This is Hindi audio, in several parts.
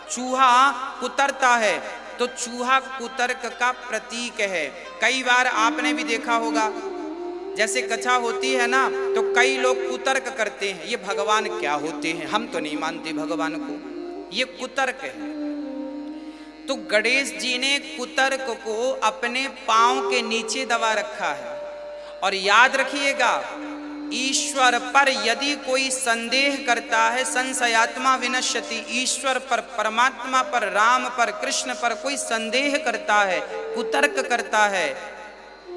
चूहा कुतरता है तो चूहा कुतर्क का प्रतीक है। कई बार आपने भी देखा होगा, जैसे कथा होती है ना तो कई लोग कुतर्क करते हैं, ये भगवान क्या होते हैं, हम तो नहीं मानते भगवान को, ये कुतर्क है। तो गणेश जी ने कुतर्क को अपने पांव के नीचे दबा रखा है। और याद रखिएगा, ईश्वर पर यदि कोई संदेह करता है, संशयात्मा विनश्यति, ईश्वर पर, परमात्मा पर, राम पर, कृष्ण पर कोई संदेह करता है, कुतर्क करता है,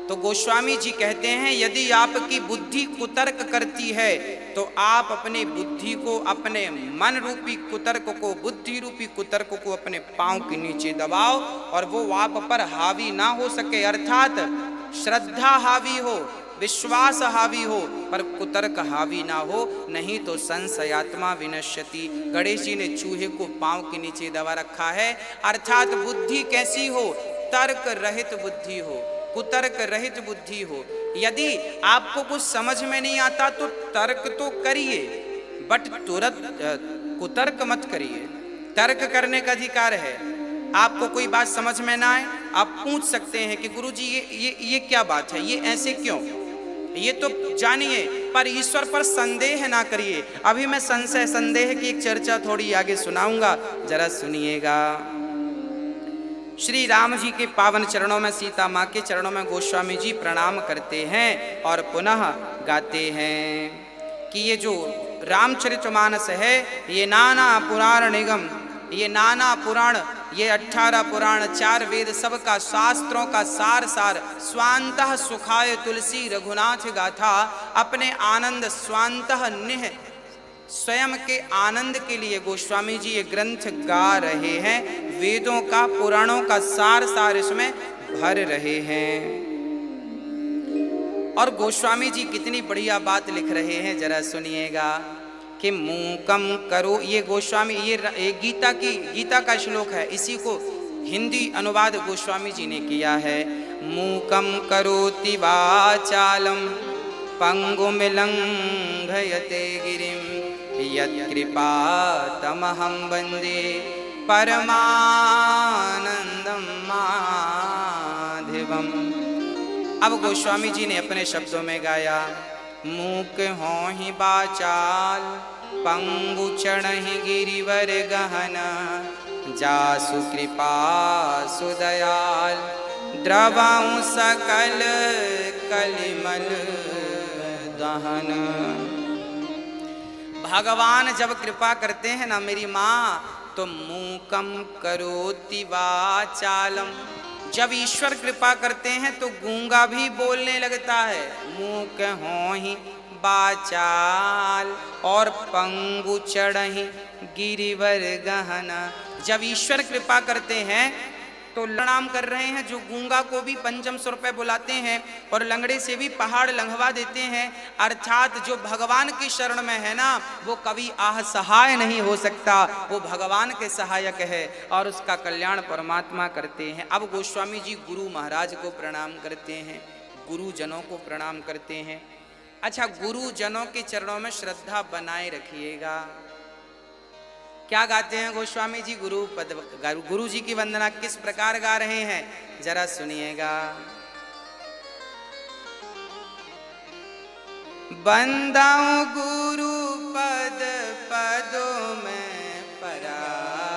तो गोस्वामी जी कहते हैं यदि आपकी बुद्धि कुतर्क करती है तो आप अपने बुद्धि को, अपने मन रूपी कुतर्क को, बुद्धि रूपी कुतर्क को अपने पांव के नीचे दबाओ और वो आप पर हावी ना हो सके, अर्थात श्रद्धा हावी हो, विश्वास हावी हो, पर कुतर्क हावी ना हो, नहीं तो संशयात्मा विनश्यति। गणेश जी ने चूहे को पांव के नीचे दबा रखा है, अर्थात बुद्धि कैसी हो, तर्क रहित बुद्धि हो, कुतर्क रहित बुद्धि हो। यदि आपको कुछ समझ में नहीं आता तो तर्क तो करिए, बट तुरंत कुतर्क मत करिए। तर्क करने का अधिकार है। आपको कोई बात समझ में ना आए, आप पूछ सकते हैं कि गुरुजी ये क्या बात है, ये ऐसे क्यों, ये तो जानिए, पर ईश्वर पर संदेह ना करिए। अभी मैं संशय संदेह की एक चर्चा थोड़ी आगे सुनाऊंगा, जरा सुनिएगा। श्री राम जी के पावन चरणों में, सीता माँ के चरणों में गोस्वामी जी प्रणाम करते हैं और पुनः गाते हैं कि ये जो रामचरितमानस है ये नाना पुराण निगम, ये नाना पुराण, ये 18 पुराण, 4 वेद, सबका शास्त्रों का सार स्वांतः सुखाय तुलसी रघुनाथ गाथा, अपने आनंद स्वांतः निह, स्वयं के आनंद के लिए गोस्वामी जी ये ग्रंथ गा रहे हैं, वेदों का, पुराणों का सार इसमें भर रहे हैं। और गोस्वामी जी कितनी बढ़िया बात लिख रहे हैं, जरा सुनिएगा कि मूकम करो, ये गोस्वामी, ये गीता का श्लोक है, इसी को हिंदी अनुवाद गोस्वामी जी ने किया है। मूकम करोति वाचालम पंगुमिलंघयते गिरिम यत्कृपा तमहं वन्दे परमानंदम माधवम। अब गोस्वामी जी ने अपने शब्दों में गाया, मूक हों ही बाचाल पंगु चढ़हि गिरिवर गहन, जासु कृपा सुदयाल द्रवऊं सकल कलिमल दहन। भगवान जब कृपा करते हैं ना मेरी माँ, तो मूकम करोति वाचालम, जब ईश्वर कृपा करते हैं तो गूंगा भी बोलने लगता है। मूक हों ही बाचाल और पंगु चढ़हि गिरिवर गहना, जब ईश्वर कृपा करते हैं तो प्रणाम कर रहे हैं, जो गूंगा को भी पंचम सौ रुपये बुलाते हैं और लंगड़े से भी पहाड़ लंघवा देते हैं। अर्थात जो भगवान की शरण में है ना, वो कभी आह सहाय नहीं हो सकता, वो भगवान के सहायक है और उसका कल्याण परमात्मा करते हैं। अब गोस्वामी जी गुरु महाराज को प्रणाम करते हैं, गुरुजनों को प्रणाम करते हैं। अच्छा, गुरुजनों के चरणों में श्रद्धा बनाए रखिएगा। क्या गाते हैं गोस्वामी जी? गुरु जी की वंदना किस प्रकार गा रहे हैं, जरा सुनिएगा। बंदाऊं गुरु पद पदों में परागा,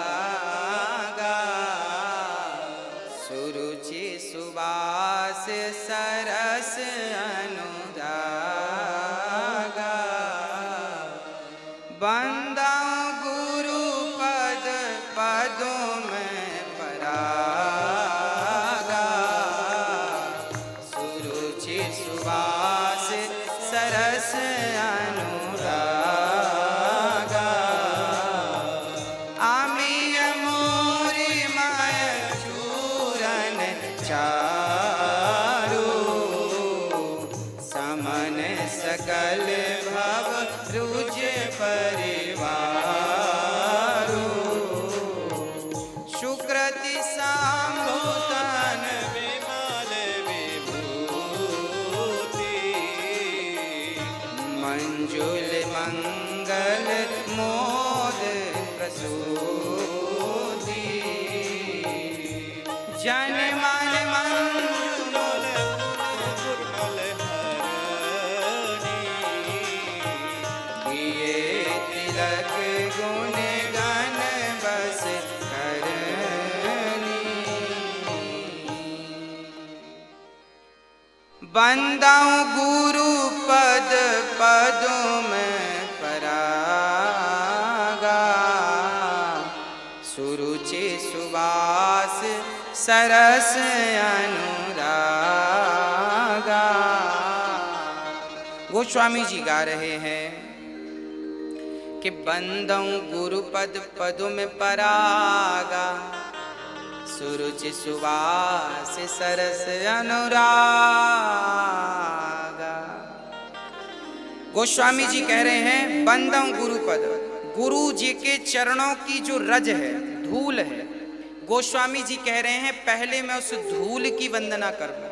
सुरुचि सुबास सरस अनुरागा। बंदाऊं गुरु पद पदों में परागा, सुरुचि सुबास सरस अनुरागा। आमिय मोरी माय चूरन चारु, समन सकल भव रुज परिवारु। शुक्रति सांभूतन विमल विभूति, मंजुल मंगल मोद प्रसूति। जन मन मंगल किए तिलक गुण गण बस करनी। बंदाऊं गुरु पद पदों में परागा, सुरुचि सुवास सरस अनुरागा। गोस्वामी जी गा रहे हैं कि बंदाऊं गुरु पद पदों में परागा, सुरुचि सुवास सरस अनुरागा। गोस्वामी जी कह रहे हैं बंदम गुरुपद, गुरु जी के चरणों की जो रज है, धूल है, गोस्वामी जी कह रहे हैं पहले मैं उस धूल की वंदना कर लूं,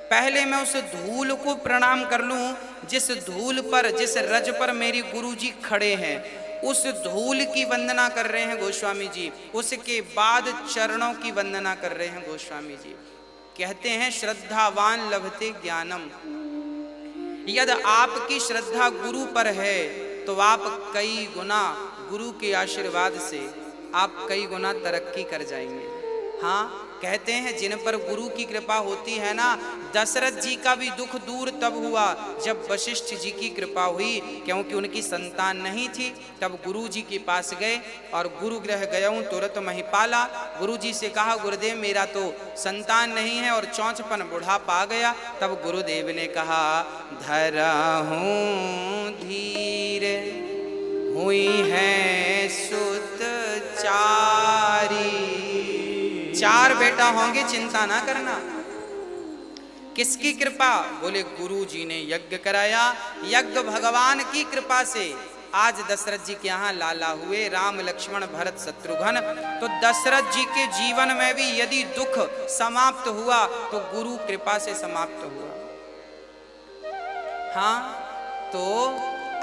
पहले मैं उस धूल को प्रणाम कर लूं जिस धूल पर, जिस रज पर मेरी गुरु जी खड़े हैं, उस धूल की वंदना कर रहे हैं गोस्वामी जी। उसके बाद चरणों की वंदना कर रहे हैं गोस्वामी जी। कहते हैं श्रद्धावान लभते ज्ञानम, यदि आपकी श्रद्धा गुरु पर है तो आप कई गुना गुरु के आशीर्वाद से आप कई गुना तरक्की कर जाएंगे। हाँ, कहते हैं जिन पर गुरु की कृपा होती है ना, दशरथ जी का भी दुख दूर तब हुआ जब वशिष्ठ जी की कृपा हुई, क्योंकि उनकी संतान नहीं थी। तब गुरु जी के पास गए और गुरु गृह गयऊं तुरत महिपाला। गुरु जी से कहा गुरुदेव मेरा तो संतान नहीं है और चौंचपन बुढ़ापा आ गया। तब गुरुदेव ने कहा धरा हूँ धीर हुई है सुत चारी, चार बेटा होंगे चिंता ना करना। किसकी कृपा? बोले गुरु जी ने यज्ञ कराया, यज्ञ भगवान की कृपा से आज दशरथ जी के यहाँ लाला हुए, राम लक्ष्मण भरत शत्रुघ्न। तो दशरथ जी के जीवन में भी यदि दुख समाप्त हुआ तो गुरु कृपा से समाप्त हुआ। हाँ, तो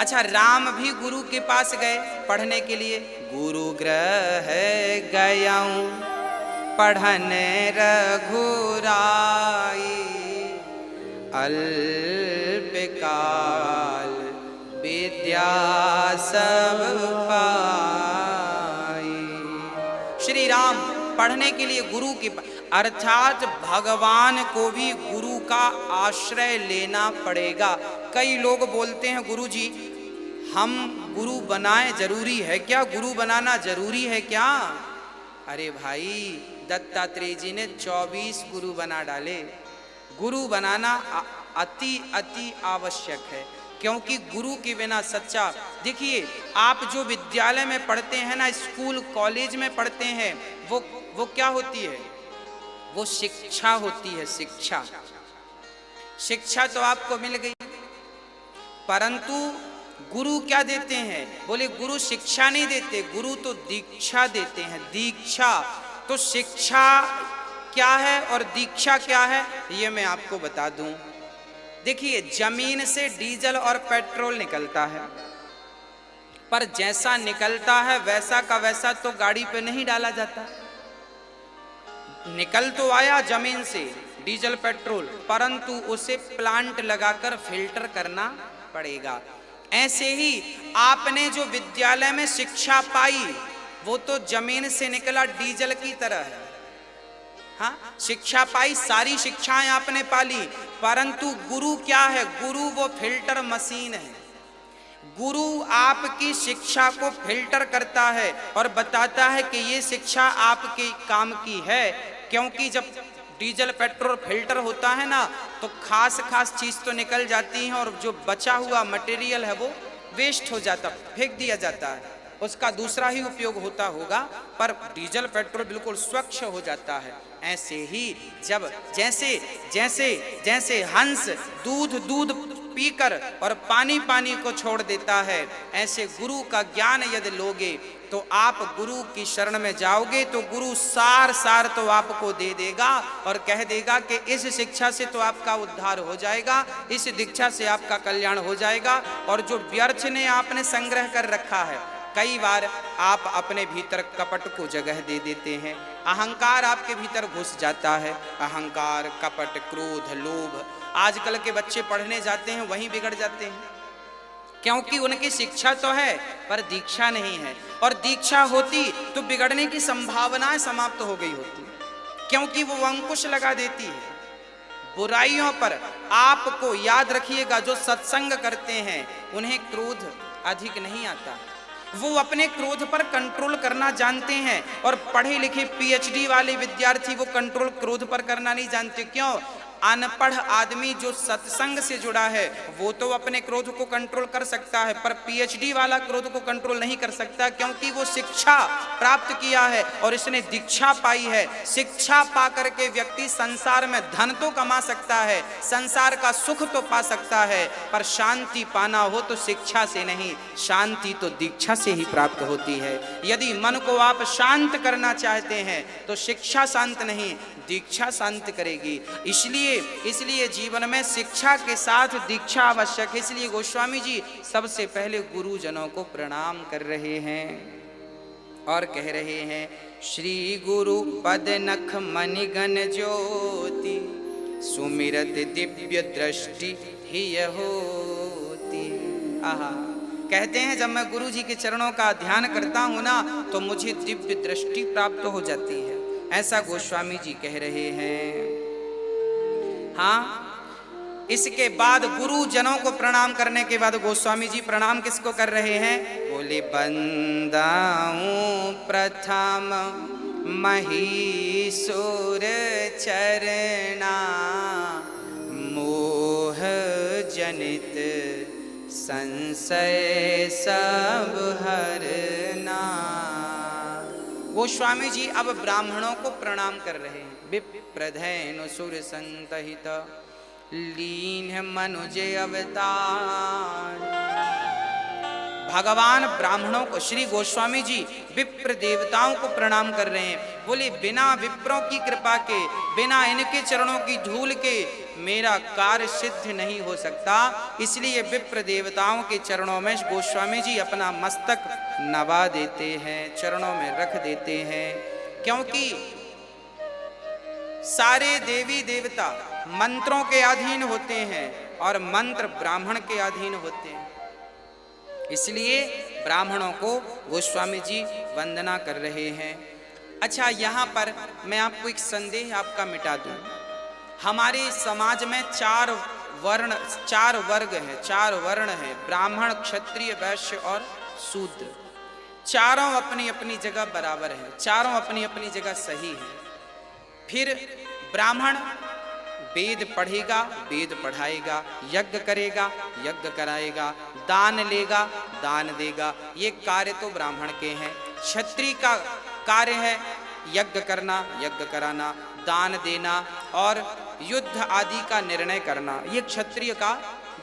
अच्छा, राम भी गुरु के पास गए पढ़ने के लिए। गुरु गृह गयाऊं पढ़न रघुराई, अल्पकाल विद्या सब पाई। श्री राम पढ़ने के लिए गुरु के, अर्थात भगवान को भी गुरु का आश्रय लेना पड़ेगा। कई लोग बोलते हैं गुरु जी हम गुरु बनाए, जरूरी है क्या? गुरु बनाना जरूरी है क्या? अरे भाई, दत्तात्रेय जी ने 24 गुरु बना डाले। गुरु बनाना अति अति आवश्यक है, क्योंकि गुरु के बिना सच्चा, देखिए आप जो विद्यालय में पढ़ते हैं ना, स्कूल कॉलेज में पढ़ते हैं, वो क्या होती है? वो शिक्षा होती है। शिक्षा, शिक्षा तो आपको मिल गई, परंतु गुरु क्या देते हैं? बोले गुरु शिक्षा नहीं देते, गुरु तो दीक्षा देते हैं। दीक्षा, तो शिक्षा क्या है और दीक्षा क्या है ये मैं आपको बता दूं। देखिए, जमीन से डीजल और पेट्रोल निकलता है, पर जैसा निकलता है वैसा का वैसा तो गाड़ी पे नहीं डाला जाता। निकल तो आया जमीन से डीजल पेट्रोल, परंतु उसे प्लांट लगाकर फिल्टर करना पड़ेगा। ऐसे ही आपने जो विद्यालय में शिक्षा पाई वो तो जमीन से निकला डीजल की तरह है। हाँ, शिक्षा पाई, सारी शिक्षाएं आपने पाली, परंतु गुरु क्या है? गुरु वो फिल्टर मशीन है। गुरु आपकी शिक्षा को फिल्टर करता है और बताता है कि ये शिक्षा आपके काम की है। क्योंकि जब डीजल पेट्रोल फिल्टर होता है ना, तो खास खास चीज तो निकल जाती है और जो बचा हुआ मटेरियल है वो वेस्ट हो जाता, फेंक दिया जाता है, उसका दूसरा ही उपयोग होता होगा, पर डीजल पेट्रोल बिल्कुल स्वच्छ हो जाता है। ऐसे ही जब जैसे जैसे जैसे हंस दूध पीकर और पानी को छोड़ देता है, ऐसे गुरु का ज्ञान यदि लोगे तो आप गुरु की शरण में जाओगे तो गुरु सार तो आपको दे देगा और कह देगा कि इस शिक्षा से तो आपका उद्धार हो जाएगा, इस दीक्षा से आपका कल्याण हो जाएगा, और जो व्यर्थ ने आपने संग्रह कर रखा है कई बार आप अपने भीतर कपट को जगह दे देते हैं, अहंकार आपके भीतर घुस जाता है। अहंकार, कपट, क्रोध, लोभ। आजकल के बच्चे पढ़ने जाते हैं वहीं बिगड़ जाते हैं, क्योंकि उनकी शिक्षा तो है पर दीक्षा नहीं है, और दीक्षा होती तो बिगड़ने की संभावनाएं समाप्त हो गई होती, क्योंकि वो अंकुश लगा देती है बुराइयों पर। आपको याद रखिएगा, जो सत्संग करते हैं उन्हें क्रोध अधिक नहीं आता, वो अपने क्रोध पर कंट्रोल करना जानते हैं। और पढ़े लिखे पीएचडी वाले विद्यार्थी वो कंट्रोल क्रोध पर करना नहीं जानते। क्यों? अनपढ़ आदमी जो सत्संग से जुड़ा है वो तो अपने क्रोध को कंट्रोल कर सकता है, पर पीएचडी वाला क्रोध को कंट्रोल नहीं कर सकता, क्योंकि वो शिक्षा प्राप्त किया है और इसने दीक्षा पाई है। शिक्षा पा करके व्यक्ति संसार में धन तो कमा सकता है, संसार का सुख तो पा सकता है, पर शांति पाना हो तो शिक्षा से नहीं, शांति तो दीक्षा से ही प्राप्त होती है। यदि मन को आप शांत करना चाहते हैं तो शिक्षा शांत नहीं, दीक्षा शांत करेगी। इसलिए जीवन में शिक्षा के साथ दीक्षा आवश्यक है। इसलिए गोस्वामी जी सबसे पहले गुरुजनों को प्रणाम कर रहे हैं और कह रहे हैं, श्री गुरु पद नख मणिगण ज्योति सुमिरत दिव्य दृष्टि ही होती। आहा, कहते हैं जब मैं गुरु जी के चरणों का ध्यान करता हूं ना तो मुझे दिव्य दृष्टि प्राप्त हो जाती है, ऐसा गोस्वामी जी कह रहे हैं। हाँ, इसके बाद गुरुजनों को प्रणाम करने के बाद गोस्वामी जी प्रणाम किसको कर रहे हैं? बोले, बंदाऊं प्रथम महीसुर चरना मोह जनित संशय सब हरना। गोस्वामी जी अब ब्राह्मणों को प्रणाम कर रहे हैं। विप्रधेनु सुर संतहित लीन मनुज अवतार। भगवान ब्राह्मणों को, श्री गोस्वामी जी विप्र देवताओं को प्रणाम कर रहे हैं। बोले, बिना विप्रों की कृपा के, बिना इनके चरणों की धूल के मेरा कार्य सिद्ध नहीं हो सकता। इसलिए विप्र देवताओं के चरणों में गोस्वामी जी अपना मस्तक नवा देते हैं, चरणों में रख देते हैं, क्योंकि सारे देवी देवता मंत्रों के अधीन होते हैं और मंत्र ब्राह्मण के अधीन होते हैं। इसलिए ब्राह्मणों को गोस्वामी जी वंदना कर रहे हैं। अच्छा, यहाँ पर मैं आपको एक संदेह आपका मिटा दूं। हमारे समाज में चार वर्ग हैं, चार वर्ण हैं, ब्राह्मण, क्षत्रिय, वैश्य और शूद्र। चारों अपनी अपनी जगह बराबर हैं, चारों अपनी अपनी जगह सही हैं। फिर ब्राह्मण वेद पढ़ेगा, वेद पढ़ाएगा, यज्ञ करेगा, यज्ञ कराएगा, दान लेगा, दान देगा, ये कार्य तो ब्राह्मण के हैं। क्षत्रिय का कार्य है यज्ञ करना, यज्ञ कराना, दान देना और युद्ध आदि का निर्णय करना, ये क्षत्रिय का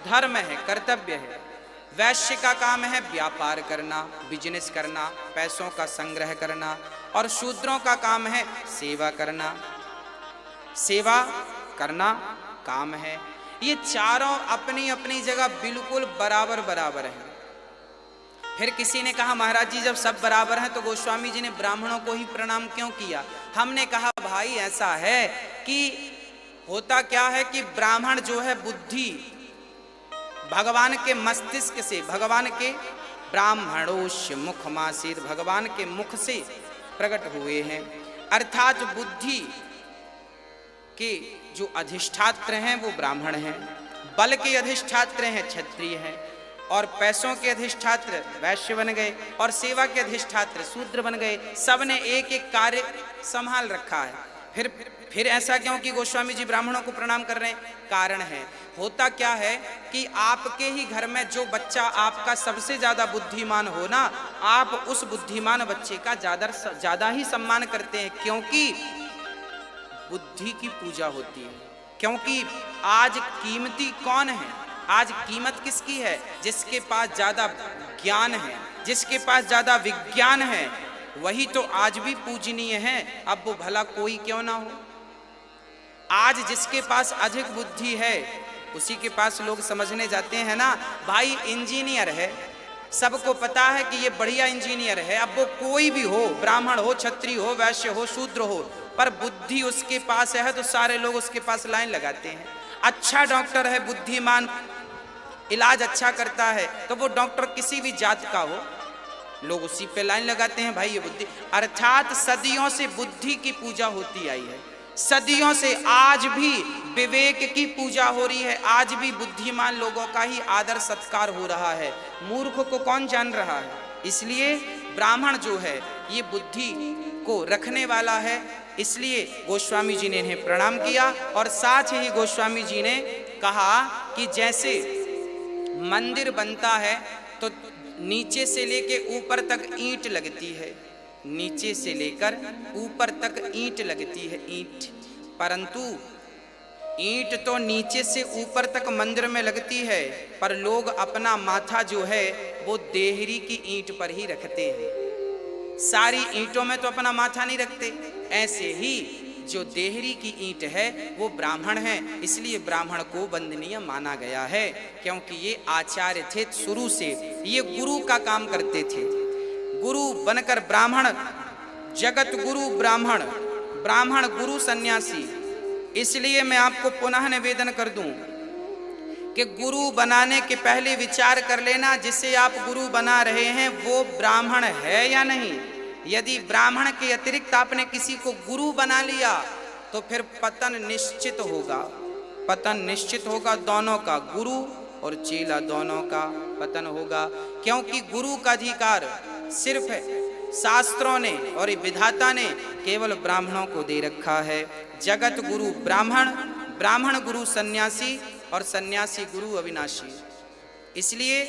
धर्म है, कर्तव्य है। वैश्य का काम है व्यापार करना, बिजनेस करना, पैसों का संग्रह करना, और शूद्रों का काम है सेवा करना, सेवा करना काम है। ये चारों अपनी अपनी जगह बिल्कुल बराबर बराबर हैं। फिर किसी ने कहा, महाराज जी जब सब बराबर हैं तो गोस्वामी जी ने ब्राह्मणों को ही प्रणाम क्यों किया? हमने कहा, भाई ऐसा है कि होता क्या है कि ब्राह्मण जो है बुद्धि भगवान के मस्तिष्क से, भगवान के ब्राह्मणोष्य मुखमासीत, भगवान के मुख से प्रकट हुए हैं, अर्थात बुद्धि के जो अधिष्ठात्र हैं वो ब्राह्मण हैं, बल के अधिष्ठात्र हैं क्षत्रिय हैं, और पैसों के अधिष्ठात्र वैश्य बन गए, और सेवा के अधिष्ठात्र शूद्र बन गए। सबने एक एक कार्य संभाल रखा है। फिर ऐसा क्यों कि गोस्वामी जी ब्राह्मणों को प्रणाम कर रहे हैं? कारण है, होता क्या है कि आपके ही घर में जो बच्चा आपका सबसे ज्यादा बुद्धिमान हो ना, आप उस बुद्धिमान बच्चे का ज्यादा ही सम्मान करते हैं, क्योंकि बुद्धि की पूजा होती है। क्योंकि आज कीमती कौन है? आज कीमत किसकी है? जिसके पास ज्यादा ज्ञान है, जिसके पास ज्यादा विज्ञान है, वही तो आज भी पूजनीय है, अब वो भला कोई क्यों ना हो। आज जिसके पास अधिक बुद्धि है उसी के पास लोग समझने जाते हैं ना, भाई इंजीनियर है, सबको पता है कि ये बढ़िया इंजीनियर है, अब वो कोई भी हो, ब्राह्मण हो, क्षत्रिय हो, वैश्य हो, शूद्र हो, पर बुद्धि उसके पास है तो सारे लोग उसके पास लाइन लगाते हैं। अच्छा डॉक्टर है, बुद्धिमान, इलाज अच्छा करता है, तो वो डॉक्टर किसी भी जात का हो, लोग उसी पे लाइन लगाते हैं, भाई ये बुद्धि। अर्थात सदियों से बुद्धि की पूजा होती आई है, सदियों से आज भी विवेक की पूजा हो रही है, आज भी बुद्धिमान लोगों का ही आदर सत्कार हो रहा है, मूर्ख को कौन जान रहा है। इसलिए ब्राह्मण जो है ये बुद्धि को रखने वाला है, इसलिए गोस्वामी जी ने इन्हें प्रणाम किया। और साथ ही गोस्वामी जी ने कहा कि जैसे मंदिर बनता है तो नीचे से लेके ऊपर तक ईंट लगती है, नीचे से लेकर ऊपर तक ईंट लगती है, ईंट, परंतु ईंट तो नीचे से ऊपर तक मंदिर में लगती है, पर लोग अपना माथा जो है वो देहरी की ईंट पर ही रखते हैं, सारी ईंटों में तो अपना माथा नहीं रखते। ऐसे ही जो देहरी की ईंट है वो ब्राह्मण है, इसलिए ब्राह्मण को वंदनीय माना गया है, क्योंकि ये आचार्य थे, शुरू से ये गुरु का काम करते थे। गुरु बनकर ब्राह्मण, जगत गुरु ब्राह्मण, ब्राह्मण गुरु सन्यासी। इसलिए मैं आपको पुनः निवेदन कर दूं कि गुरु बनाने के पहले विचार कर लेना जिसे आप गुरु बना रहे हैं वो ब्राह्मण है या नहीं। यदि ब्राह्मण के अतिरिक्त आपने किसी को गुरु बना लिया तो फिर पतन निश्चित होगा, पतन निश्चित होगा, दोनों का, गुरु और चेला दोनों का पतन होगा। क्योंकि गुरु का अधिकार सिर्फ शास्त्रों ने और विधाता ने केवल ब्राह्मणों को दे रखा है। जगत गुरु ब्राह्मण, ब्राह्मण गुरु सन्यासी और सन्यासी गुरु अविनाशी। इसलिए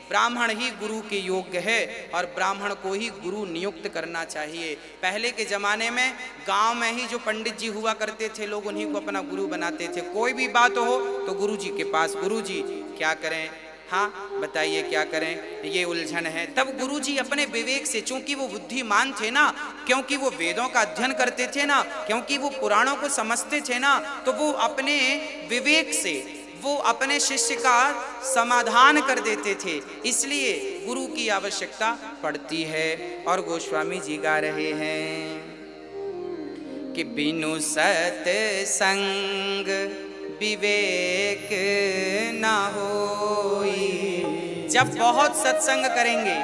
ब्राह्मण ही गुरु के योग्य है और ब्राह्मण को ही गुरु नियुक्त करना चाहिए। पहले के जमाने में गांव में ही जो पंडित जी हुआ करते थे, लोग उन्हीं को अपना गुरु बनाते थे। कोई भी बात हो तो गुरु जी के पास, गुरु जी क्या करें, हाँ बताइए क्या करें, ये उलझन है। तब गुरु जी अपने विवेक से, चूंकि वो बुद्धिमान थे ना, क्योंकि वो वेदों का अध्ययन करते थे ना, क्योंकि वो पुराणों को समझते थे ना, तो वो अपने विवेक से वो अपने शिष्य का समाधान कर देते थे। इसलिए गुरु की आवश्यकता पड़ती है। और गोस्वामी जी गा रहे हैं कि बिनु सत्संग विवेक ना होई। जब बहुत सत्संग करेंगे,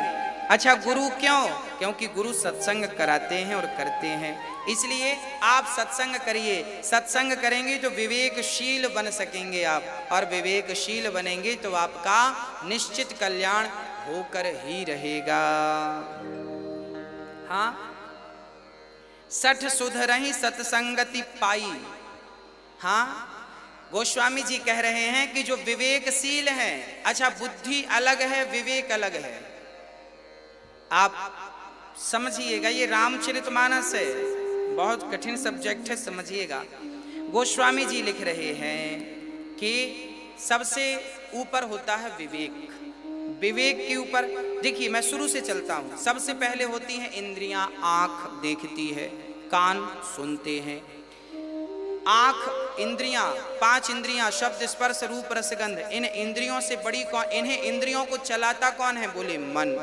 अच्छा गुरु क्यों? क्योंकि गुरु सत्संग कराते हैं और करते हैं, इसलिए आप सत्संग करिए। सत्संग करेंगे तो विवेकशील बन सकेंगे आप, और विवेकशील बनेंगे तो आपका निश्चित कल्याण होकर ही रहेगा। हाँ, सठ सुधरहि सत्संगति पाई। हाँ, गोस्वामी जी कह रहे हैं कि जो विवेकशील है, अच्छा बुद्धि अलग है, विवेक अलग है। आप समझिएगा, ये रामचरितमानस है, बहुत कठिन सब्जेक्ट है, समझिएगा। गोस्वामी जी लिख रहे हैं कि सबसे ऊपर होता है विवेक। विवेक के ऊपर देखिए, मैं शुरू से चलता हूं। सबसे पहले होती हैं इंद्रियां, आंख देखती है, कान सुनते हैं। आंख, इंद्रियां, पांच इंद्रियां, शब्द स्पर्श रूप रस गंध, इन इंद्रियों से बड़ी कौन? इन्हें इंद्रियों को चलाता कौन है? बोले मन।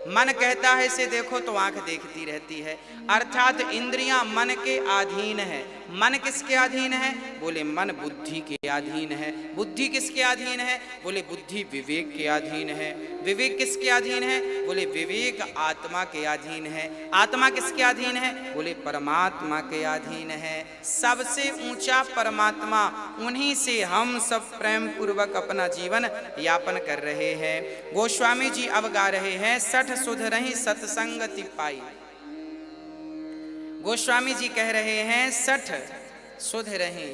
मन कहता है इसे देखो तो आंख देखती रहती है, अर्थात इंद्रियां मन के अधीन है। मन किसके अधीन है? बोले मन बुद्धि के अधीन है। बुद्धि किसके अधीन है? बोले बुद्धि विवेक के अधीन है। विवेक किसके अधीन है? बोले विवेक आत्मा के अधीन है। आत्मा किसके अधीन है? बोले परमात्मा के अधीन है। सबसे ऊंचा परमात्मा, उन्हीं से हम सब प्रेम पूर्वक अपना जीवन यापन कर रहे हैं। गोस्वामी जी अब गा रहे हैं, सठ सुधरहि सत्संगति पाई। गोस्वामी जी कह रहे हैं सठ सुधरहि,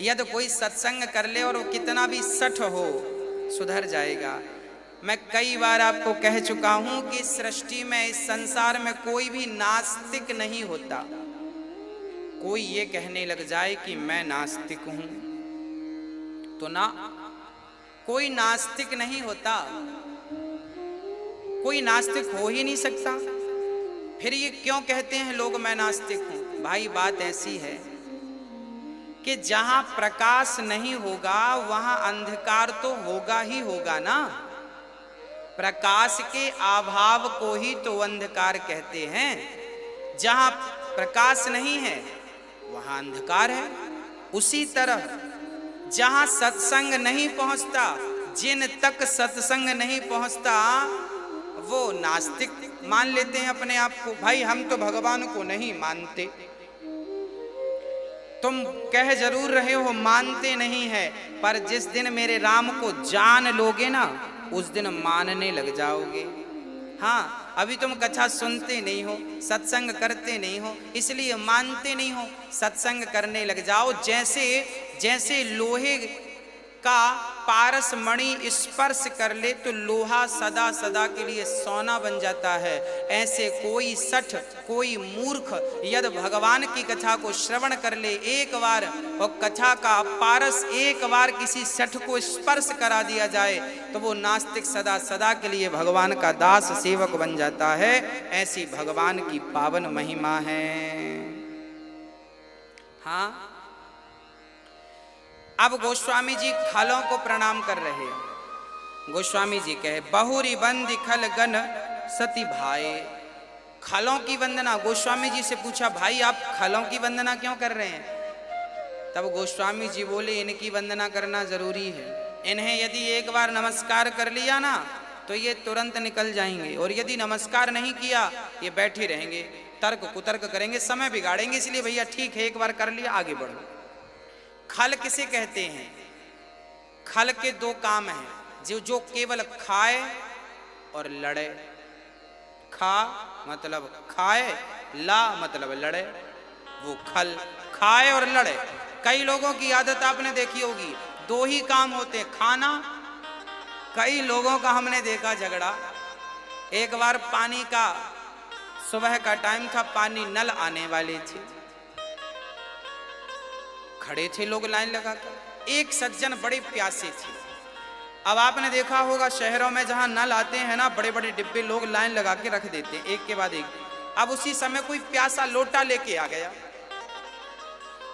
यदि कोई सत्संग कर ले और वो कितना भी सठ हो, सुधर जाएगा। मैं कई बार आपको कह चुका हूं कि सृष्टि में, इस संसार में कोई भी नास्तिक नहीं होता। कोई ये कहने लग जाए कि मैं नास्तिक हूं तो ना, कोई नास्तिक नहीं होता, कोई नास्तिक हो ही नहीं सकता। फिर ये क्यों कहते हैं लोग मैं नास्तिक हूं? भाई बात ऐसी है कि जहां प्रकाश नहीं होगा वहां अंधकार तो होगा ही होगा ना। प्रकाश के अभाव को ही तो अंधकार कहते हैं। जहां प्रकाश नहीं है वहां अंधकार है। उसी तरह जहां सत्संग नहीं पहुंचता, जिन तक सत्संग नहीं पहुंचता वो नास्तिक मान लेते हैं अपने आप को। भाई हम तो भगवान को नहीं मानते। तुम कह जरूर रहे हो मानते नहीं है, पर जिस दिन मेरे राम को जान लोगे ना उस दिन मानने लग जाओगे। हाँ, अभी तुम कथा सुनते नहीं हो, सत्संग करते नहीं हो, इसलिए मानते नहीं हो। सत्संग करने लग जाओ। जैसे जैसे लोहे का पारस मणि स्पर्श कर ले तो लोहा सदा सदा के लिए सोना बन जाता है, ऐसे कोई सठ, कोई मूर्ख यदि भगवान की कथा को श्रवण कर ले एक बार, और कथा का पारस एक बार किसी सठ को स्पर्श करा दिया जाए तो वो नास्तिक सदा सदा के लिए भगवान का दास सेवक बन जाता है। ऐसी भगवान की पावन महिमा है। हाँ, अब गोस्वामी जी खलों को प्रणाम कर रहे हैं। गोस्वामी जी कहे बहुरी बंदी खल गन सती भाई। खलों की वंदना, गोस्वामी जी से पूछा भाई आप खलों की वंदना क्यों कर रहे हैं? तब गोस्वामी जी बोले इनकी वंदना करना जरूरी है। इन्हें यदि एक बार नमस्कार कर लिया ना तो ये तुरंत निकल जाएंगे, और यदि नमस्कार नहीं किया ये बैठे रहेंगे, तर्क कुतर्क करेंगे, समय बिगाड़ेंगे। इसलिए भैया ठीक है, एक बार कर लिया आगे बढ़ो। खल किसे कहते हैं? खल के दो काम हैं, जो केवल खाए और लड़े। खा मतलब खाए, ला मतलब लड़े, वो खल। खाए और लड़े। कई लोगों की आदत आपने देखी होगी, दो ही काम होते हैं, खाना। कई लोगों का हमने देखा झगड़ा। एक बार पानी का, सुबह का टाइम था, पानी नल आने वाले थे, खड़े थे लोग लाइन लगाकर। एक सज्जन बड़े प्यासे थे। अब आपने देखा होगा शहरों में जहां नल आते हैं ना, बड़े बड़े डिब्बे लोग लाइन लगा के रख देते हैं एक के बाद एक। अब उसी समय कोई प्यासा लोटा लेके आ गया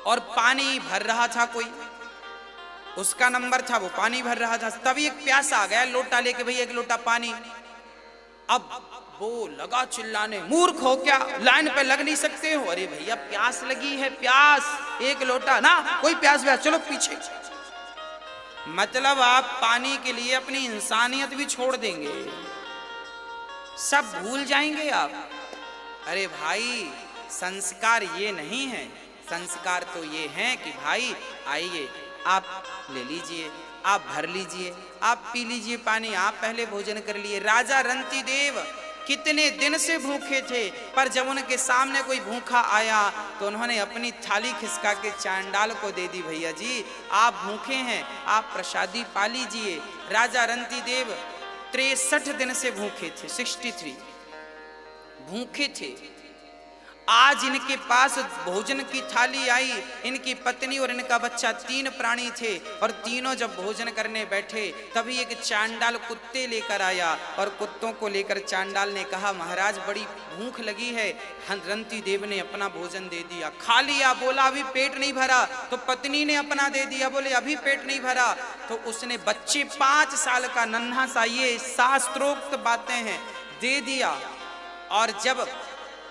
और पानी भर रहा था, कोई उसका नंबर था, वो पानी भर रहा था। तभी एक प्यासा आ गया लोटा लेके, भैया एक लोटा पानी। अब वो लगा चिल्लाने, मूर्ख हो क्या, लाइन पे लग नहीं सकते हो? अरे भैया प्यास लगी है, प्यास, एक लोटा ना, कोई प्यास व्यास, चलो पीछे। मतलब आप पानी के लिए अपनी इंसानियत भी छोड़ देंगे, सब भूल जाएंगे आप। अरे भाई संस्कार ये नहीं है, संस्कार तो ये है कि भाई आइए आप ले लीजिए, आप भर लीजिए, आप पी लीजिए पानी, आप पहले भोजन कर लिए। राजा रंती देव कितने दिन से भूखे थे, पर जब उनके सामने कोई भूखा आया तो उन्होंने अपनी थाली खिसका के चांडाल को दे दी, भैया जी आप भूखे हैं, आप प्रसादी पा लीजिए। राजा रंती देव 63 दिन से भूखे थे, 63 भूखे थे। आज इनके पास भोजन की थाली आई, इनकी पत्नी और इनका बच्चा, 3 प्राणी थे, और तीनों जब भोजन करने बैठे तभी एक चांडाल कुत्ते लेकर आया, और कुत्तों को लेकर चांडाल ने कहा महाराज बड़ी भूख लगी है। रंती देव ने अपना भोजन दे दिया, खा लिया, बोला अभी पेट नहीं भरा, तो पत्नी ने अपना दे दिया, बोले अभी पेट नहीं भरा, तो उसने बच्चे 5 साल का नन्हा सा, ये शास्त्रोक्त बातें हैं, दे दिया। और जब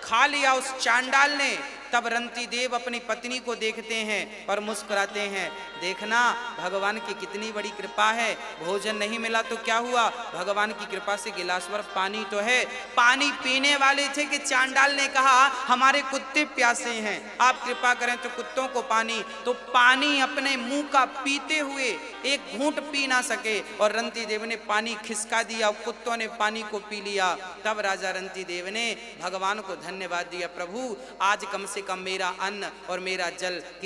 खा लिया उस चांडाल ने, तब रंती देव अपनी पत्नी को देखते हैं और मुस्कुराते हैं, देखना भगवान की कितनी बड़ी कृपा है, भोजन नहीं मिला तो क्या हुआ, भगवान की कृपा से गिलास भर पानी तो है। पानी पीने वाले थे कि चांडाल ने कहा हमारे कुत्ते प्यासे हैं, आप कृपा करें तो कुत्तों को पानी, तो पानी अपने मुंह का पीते हुए एक घूंट पी ना सके, और रंती देव ने पानी खिसका दिया, कुत्तों ने पानी को पी लिया। तब राजा रंती देव ने भगवान को धन्यवाद दिया, प्रभु आज कम से कम मेरा अन्न और मेरा जल